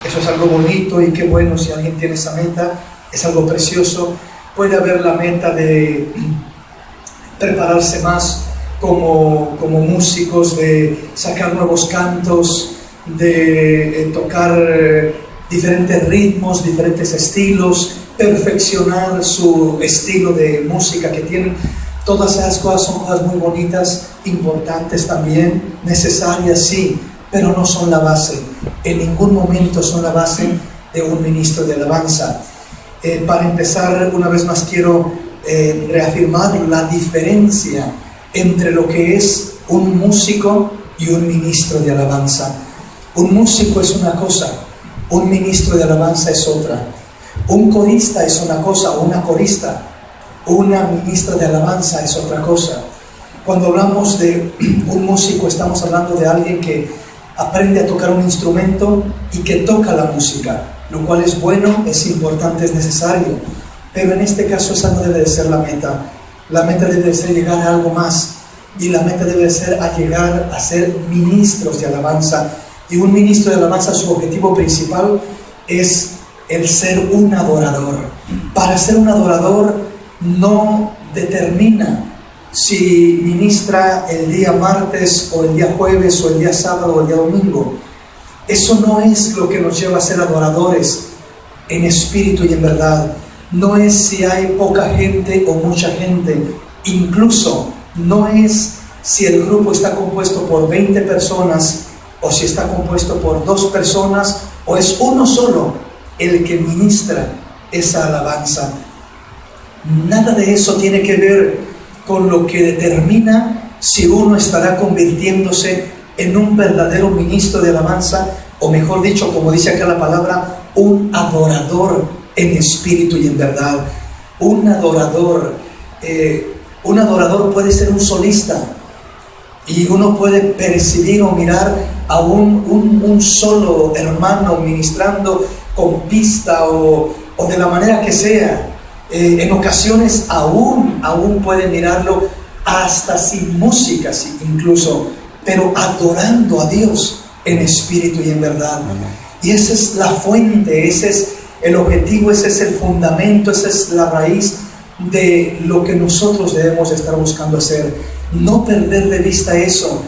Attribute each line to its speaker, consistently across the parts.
Speaker 1: Eso es algo bonito y qué bueno si alguien tiene esa meta, es algo precioso. Puede haber la meta de prepararse más como músicos, de sacar nuevos cantos, de tocar diferentes ritmos, diferentes estilos, perfeccionar su estilo de música que tienen. Todas esas cosas son cosas muy bonitas, importantes también, necesarias, sí, pero no son la base. En ningún momento son la base de un ministro de alabanza. Para empezar, una vez más quiero reafirmar la diferencia entre lo que es un músico y un ministro de alabanza. Un músico es una cosa, un ministro de alabanza es otra. Un corista es una cosa, una corista. Una ministra de alabanza es otra cosa. Cuando hablamos de un músico, estamos hablando de alguien que aprende a tocar un instrumento y que toca la música, lo cual es bueno, es importante, es necesario. Pero en este caso esa no debe de ser la meta. La meta debe de ser llegar a algo más. Y la meta debe de ser a llegar a ser ministros de alabanza. Y un ministro de alabanza, su objetivo principal es el ser un adorador. Para ser un adorador no determina si ministra el día martes o el día jueves o el día sábado o el día domingo. Eso no es lo que nos lleva a ser adoradores en espíritu y en verdad. No es si hay poca gente o mucha gente. Incluso no es si el grupo está compuesto por 20 personas o si está compuesto por 2 personas o es uno solo el que ministra esa alabanza. Nada de eso tiene que ver con lo que determina si uno estará convirtiéndose en un verdadero ministro de alabanza, o mejor dicho, como dice acá la palabra, un adorador en espíritu y en verdad. Un adorador puede ser un solista, y uno puede percibir o mirar a un solo hermano ministrando con pista o de la manera que sea. En ocasiones aún puede mirarlo hasta sin música, incluso, pero adorando a Dios en espíritu y en verdad. Y esa es la fuente, ese es el objetivo, ese es el fundamento, esa es la raíz de lo que nosotros debemos estar buscando hacer. No perder de vista eso,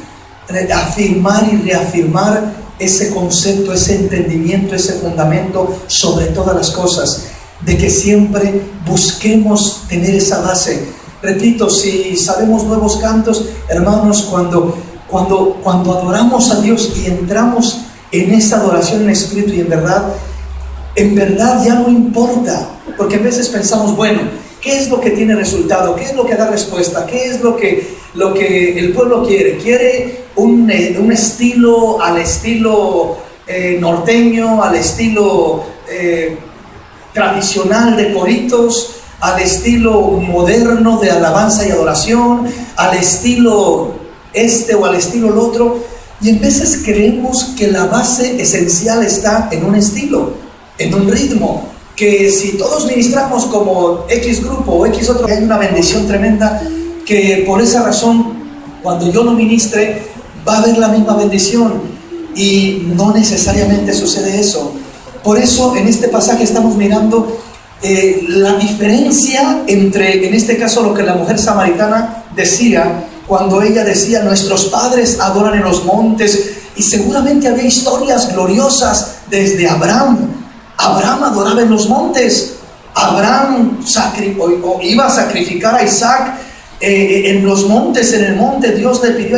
Speaker 1: afirmar y reafirmar ese concepto, ese entendimiento, ese fundamento sobre todas las cosas, de que siempre busquemos tener esa base. Repito, si sabemos nuevos cantos, hermanos, cuando adoramos a Dios y entramos en esa adoración en espíritu y en verdad ya no importa, porque a veces pensamos, bueno, ¿qué es lo que tiene resultado? ¿Qué es lo que da respuesta? ¿Qué es lo que el pueblo quiere? ¿Quiere un estilo al estilo norteño, al estilo tradicional de coritos, al estilo moderno de alabanza y adoración, al estilo este o al estilo el otro? Y en veces creemos que la base esencial está en un estilo, en un ritmo, que si todos ministramos como X grupo o X otro, hay una bendición tremenda, que por esa razón cuando yo lo ministre va a haber la misma bendición, y no necesariamente sucede eso. Por eso en este pasaje estamos mirando la diferencia entre, en este caso, lo que la mujer samaritana decía, cuando ella decía, nuestros padres adoran en los montes, y seguramente había historias gloriosas desde Abraham. Abraham adoraba en los montes. Abraham iba a sacrificar a Isaac en los montes. En el monte Dios le pidió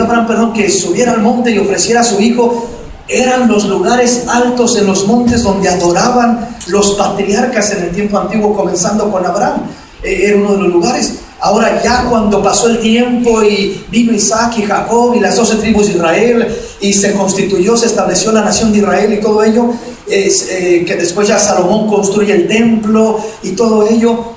Speaker 1: a Abraham, que subiera al monte y ofreciera a su hijo. Eran los lugares altos en los montes donde adoraban los patriarcas en el tiempo antiguo, comenzando con Abraham. Era uno de los lugares. Ahora ya cuando pasó el tiempo y vino Isaac y Jacob y las 12 tribus de Israel, y se constituyó, se estableció la nación de Israel y todo ello, que después ya Salomón construye el templo y todo ello,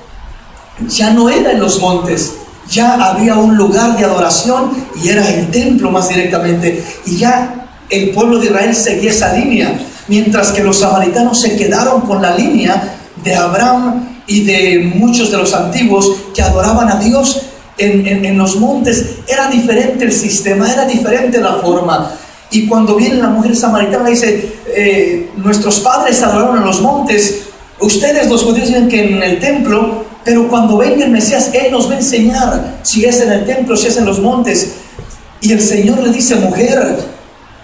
Speaker 1: ya no era en los montes, ya había un lugar de adoración y era el templo más directamente, y ya el pueblo de Israel seguía esa línea, mientras que los samaritanos se quedaron con la línea de Abraham y de muchos de los antiguos que adoraban a Dios en los montes. Era diferente el sistema, era diferente la forma. Y cuando viene la mujer samaritana dice, nuestros padres adoraron en los montes, ustedes los judíos dicen que en el templo, pero cuando venga el Mesías, Él nos va a enseñar si es en el templo, si es en los montes. Y el Señor le dice, mujer,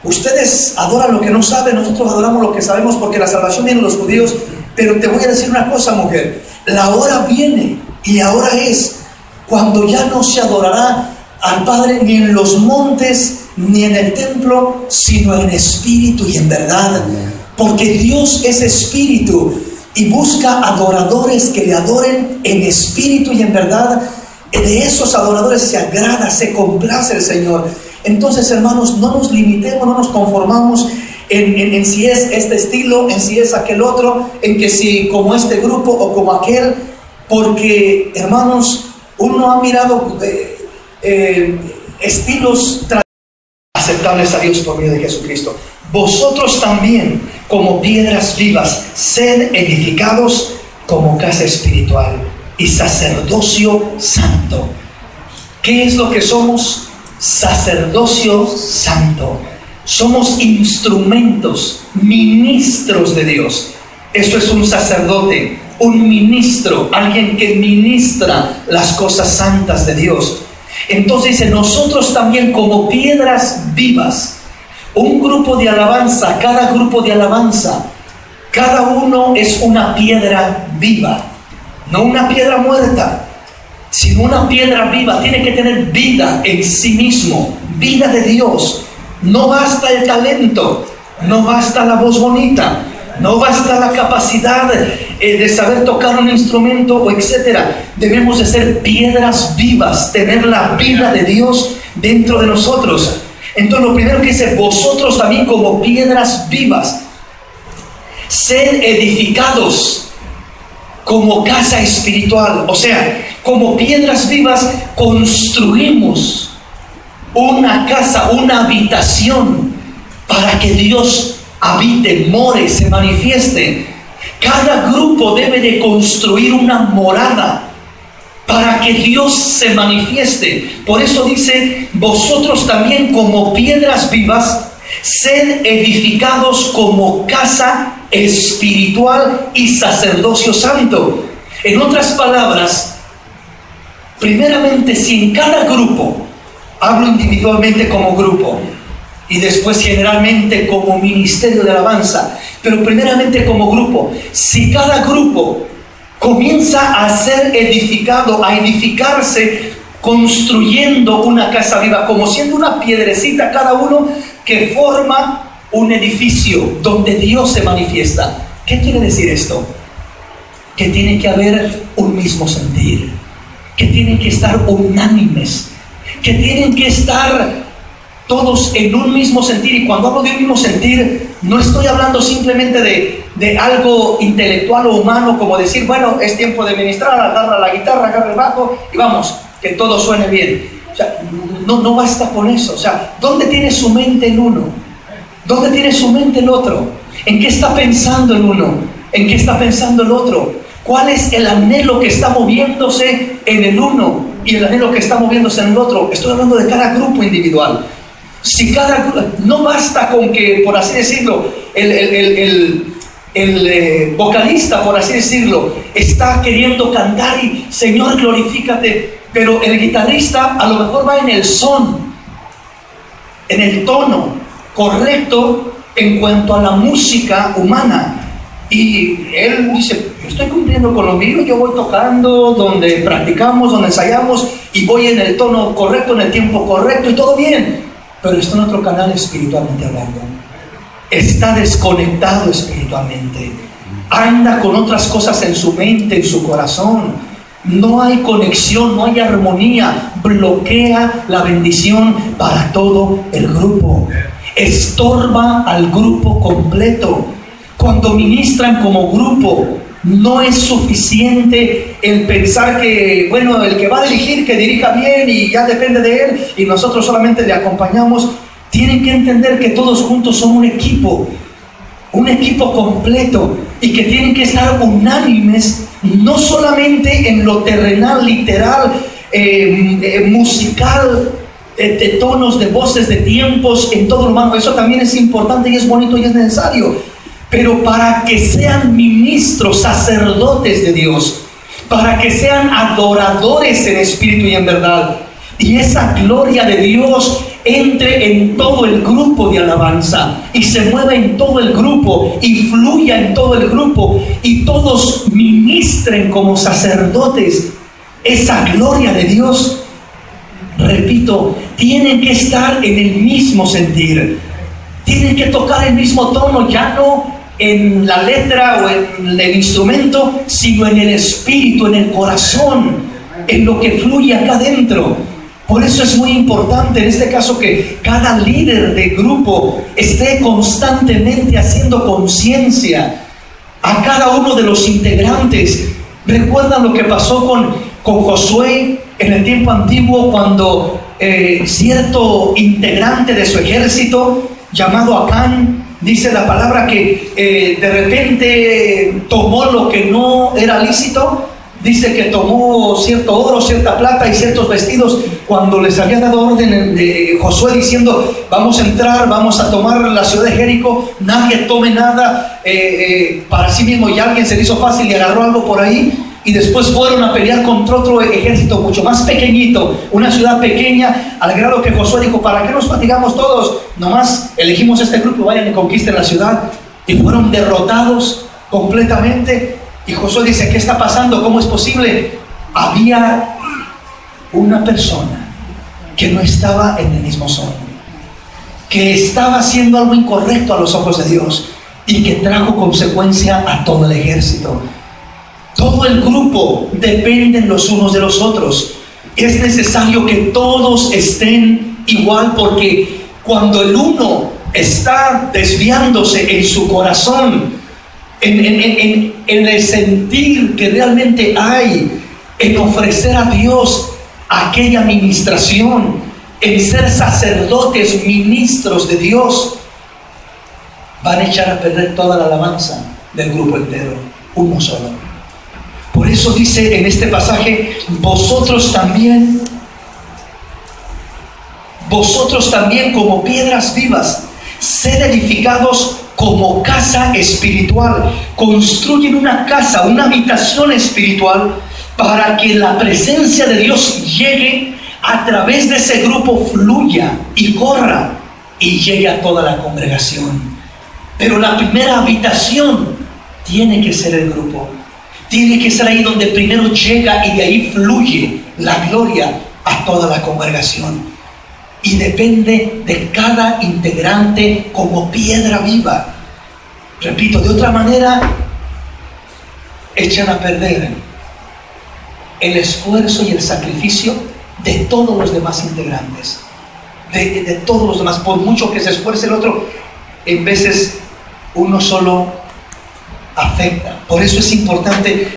Speaker 1: ustedes adoran lo que no saben, nosotros adoramos lo que sabemos, porque la salvación viene de los judíos. Pero te voy a decir una cosa, mujer, la hora viene y ahora es cuando ya no se adorará al Padre ni en los montes ni en el templo, sino en espíritu y en verdad, porque Dios es espíritu y busca adoradores que le adoren en espíritu y en verdad. De esos adoradores se agrada, se complace el Señor. Entonces, hermanos, no nos limitemos, no nos conformamos en si es este estilo, en si es aquel otro, en que si como este grupo o como aquel, porque, hermanos, uno ha mirado estilos aceptables a Dios por medio de Jesucristo. Vosotros también, como piedras vivas, sed edificados como casa espiritual y sacerdocio santo. ¿Qué es lo que somos? Sacerdocio santo. Somos instrumentos, ministros de Dios. Eso es un sacerdote, un ministro, alguien que ministra las cosas santas de Dios. Entonces dice, nosotros también como piedras vivas, un grupo de alabanza, cada grupo de alabanza, cada uno es una piedra viva, no una piedra muerta, sino una piedra viva. Tiene que tener vida en sí mismo, vida de Dios. No basta el talento, no basta la voz bonita, no basta la capacidad de saber tocar un instrumento o etcétera. Debemos de ser piedras vivas, tener la vida de Dios dentro de nosotros. Entonces lo primero que dice, vosotros también como piedras vivas, sed edificados como casa espiritual. O sea, como piedras vivas construimos una casa, una habitación para que Dios habite, more, se manifieste. Cada grupo debe de construir una morada para que Dios se manifieste. Por eso dice, vosotros también como piedras vivas, sed edificados como casa espiritual y sacerdocio santo. En otras palabras, primeramente, si en cada grupo, hablo individualmente como grupo y después generalmente como ministerio de alabanza, pero primeramente como grupo, si cada grupo comienza a ser edificado, a edificarse, construyendo una casa viva, como siendo una piedrecita cada uno que forma un edificio donde Dios se manifiesta. ¿Qué quiere decir esto? Que tiene que haber un mismo sentir, que tienen que estar unánimes, que tienen que estar todos en un mismo sentir. Y cuando hablo de un mismo sentir, no estoy hablando simplemente de algo intelectual o humano, como decir, bueno, es tiempo de ministrar, agarra la guitarra, agarra el bajo y vamos, que todo suene bien. O sea, no basta con eso. O sea, ¿dónde tiene su mente el uno? ¿Dónde tiene su mente el otro? ¿En qué está pensando el uno? ¿En qué está pensando el otro? ¿Cuál es el anhelo que está moviéndose en el uno y el anhelo que está moviéndose en el otro? Estoy hablando de cada grupo individual. Si no basta con que, por así decirlo, el vocalista, por así decirlo, está queriendo cantar y Señor, glorifícate, pero el guitarrista a lo mejor va en el son, en el tono correcto en cuanto a la música humana. Y él dice, yo estoy cumpliendo con lo mío, yo voy tocando donde practicamos, donde ensayamos, y voy en el tono correcto, en el tiempo correcto, y todo bien. Pero está en otro canal espiritualmente hablando. Está desconectado espiritualmente. Anda con otras cosas en su mente, en su corazón. No hay conexión, no hay armonía. Bloquea la bendición para todo el grupo. Estorba al grupo completo. Cuando ministran como grupo, no es suficiente el pensar que, bueno, el que va a dirigir, que dirija bien y ya depende de él y nosotros solamente le acompañamos. Tienen que entender que todos juntos son un equipo completo, y que tienen que estar unánimes, no solamente en lo terrenal, literal, musical, de tonos, de voces, de tiempos en todo lo humano. Eso también es importante y es bonito y es necesario. Pero para que sean ministros, sacerdotes de Dios, para que sean adoradores en espíritu y en verdad, y esa gloria de Dios entre en todo el grupo de alabanza y se mueva en todo el grupo y fluya en todo el grupo y todos ministren como sacerdotes esa gloria de Dios, repito, tienen que estar en el mismo sentir, tienen que tocar el mismo tono, ya no en la letra o en el instrumento, sino en el espíritu, en el corazón, en lo que fluye acá adentro. Por eso es muy importante en este caso que cada líder de grupo esté constantemente haciendo conciencia a cada uno de los integrantes. ¿Recuerdan lo que pasó con Josué en el tiempo antiguo, cuando cierto integrante de su ejército llamado Acán, dice la palabra que de repente tomó lo que no era lícito? Dice que tomó cierto oro, cierta plata y ciertos vestidos, cuando les había dado orden de Josué diciendo: vamos a entrar, vamos a tomar la ciudad de Jericó, nadie tome nada para sí mismo. Y alguien se le hizo fácil y agarró algo por ahí, y después fueron a pelear contra otro ejército mucho más pequeñito, una ciudad pequeña, al grado que Josué dijo: ¿para qué nos fatigamos todos? Nomás elegimos este grupo, vayan y conquisten la ciudad. Y fueron derrotados completamente. Y Josué dice: ¿qué está pasando? ¿Cómo es posible? Había una persona que no estaba en el mismo son, que estaba haciendo algo incorrecto a los ojos de Dios y que trajo consecuencia a todo el ejército. Todo el grupo dependen los unos de los otros. Es necesario que todos estén igual, porque cuando el uno está desviándose en su corazón, en el sentir que realmente hay en ofrecer a Dios aquella ministración, en ser sacerdotes, ministros de Dios, van a echar a perder toda la alabanza del grupo entero, uno solo. Por eso dice en este pasaje: vosotros también como piedras vivas, sed edificados como casa espiritual. Construyen una casa, una habitación espiritual, para que la presencia de Dios llegue a través de ese grupo, fluya y corra y llegue a toda la congregación. Pero la primera habitación tiene que ser el grupo, tiene que ser ahí donde primero llega, y de ahí fluye la gloria a toda la congregación. Y depende de cada integrante como piedra viva. Repito, de otra manera echan a perder el esfuerzo y el sacrificio de todos los demás integrantes, de todos los demás. Por mucho que se esfuerce el otro, en veces uno solo afecta. Por eso es importante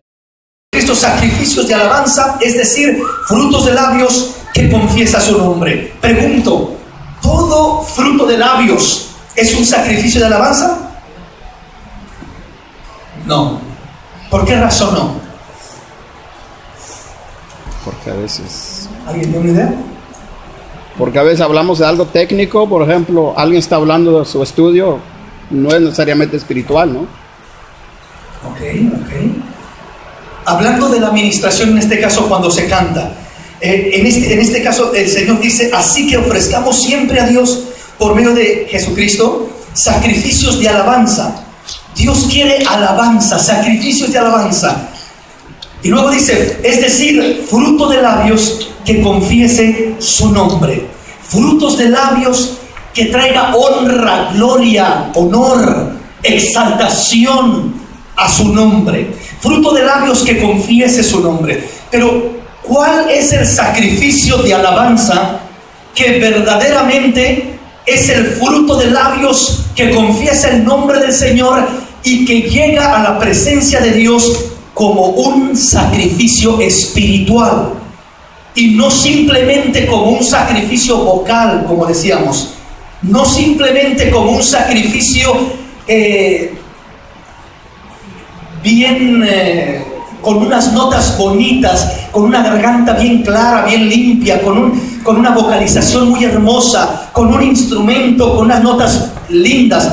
Speaker 1: estos sacrificios de alabanza, es decir, frutos de labios que confiesa su nombre. Pregunto, ¿todo fruto de labios es un sacrificio de alabanza? No. ¿Por qué razón no?
Speaker 2: Porque a veces...
Speaker 1: ¿Alguien tiene una idea?
Speaker 2: Porque a veces hablamos de algo técnico, por ejemplo, alguien está hablando de su estudio, no es necesariamente espiritual, ¿no?
Speaker 1: Ok. Hablando de la administración, en este caso cuando se canta, en este caso el Señor dice: así que ofrezcamos siempre a Dios, por medio de Jesucristo, sacrificios de alabanza. Dios quiere alabanza, sacrificios de alabanza. Y luego dice, es decir, fruto de labios que confiese su nombre. Frutos de labios que traiga honra, gloria, honor, exaltación a su nombre. Fruto de labios que confiese su nombre. Pero, ¿cuál es el sacrificio de alabanza que verdaderamente es el fruto de labios que confiesa el nombre del Señor y que llega a la presencia de Dios como un sacrificio espiritual? Y no simplemente como un sacrificio vocal, como decíamos, no simplemente como un sacrificio bien con unas notas bonitas, con una garganta bien clara, bien limpia, con una vocalización muy hermosa, con un instrumento, con unas notas lindas.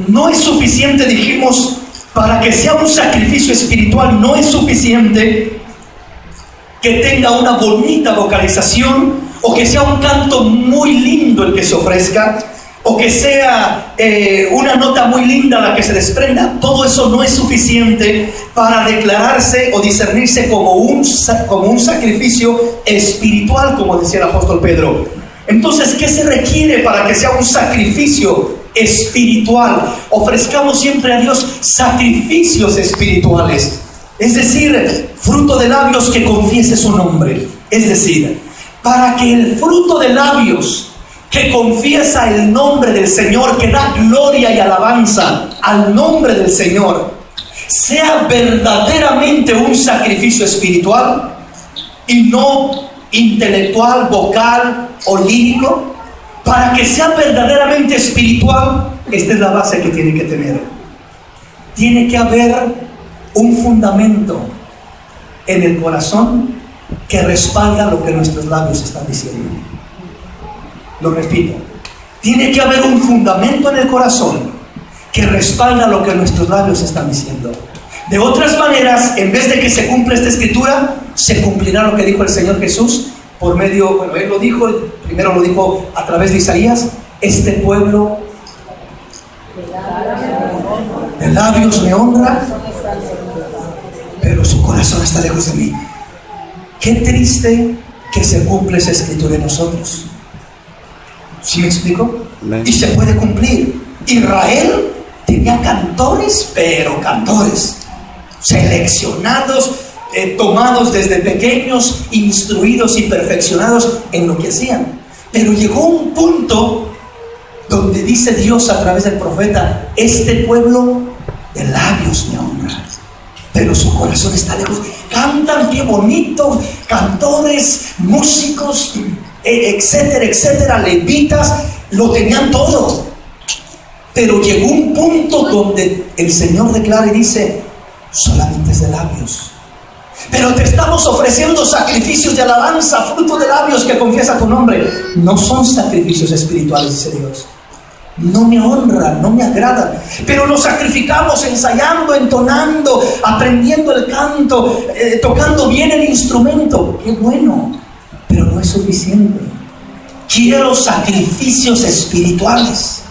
Speaker 1: No es suficiente, dijimos, para que sea un sacrificio espiritual, no es suficiente que tenga una bonita vocalización o que sea un canto muy lindo el que se ofrezca, o que sea una nota muy linda la que se desprenda. Todo eso no es suficiente para declararse o discernirse como un sacrificio espiritual, como decía el apóstol Pedro. Entonces, ¿qué se requiere para que sea un sacrificio espiritual? Ofrezcamos siempre a Dios sacrificios espirituales, es decir, fruto de labios que confiese su nombre. Es decir, para que el fruto de labios que confiesa el nombre del Señor, que da gloria y alabanza al nombre del Señor, sea verdaderamente un sacrificio espiritual y no intelectual, vocal o lírico. Para que sea verdaderamente espiritual, esta es la base que tiene que tener. Tiene que haber un fundamento en el corazón que respalda lo que nuestros labios están diciendo. Lo repito, tiene que haber un fundamento en el corazón que respalda lo que nuestros labios están diciendo. De otras maneras, en vez de que se cumpla esta escritura, se cumplirá lo que dijo el Señor Jesús por medio, bueno, Él lo dijo, primero lo dijo a través de Isaías: este pueblo de labios me honra, pero su corazón está lejos de mí. Qué triste que se cumple esa escritura en nosotros. ¿Sí me explico? Y se puede cumplir. Israel tenía cantores, pero cantores seleccionados, tomados desde pequeños, instruidos y perfeccionados en lo que hacían. Pero llegó un punto donde dice Dios a través del profeta: este pueblo de labios me honra, pero su corazón está lejos. Cantan, qué bonito, cantores, músicos, etcétera, etcétera, levitas, lo tenían todo. Pero llegó un punto donde el Señor declara y dice: solamente es de labios. Pero te estamos ofreciendo sacrificios de alabanza, fruto de labios que confiesa tu nombre. No son sacrificios espirituales, dice Dios. No me honran, no me agradan. Pero nos sacrificamos ensayando, entonando, aprendiendo el canto, tocando bien el instrumento. Qué bueno, pero no es suficiente. Quiero sacrificios espirituales.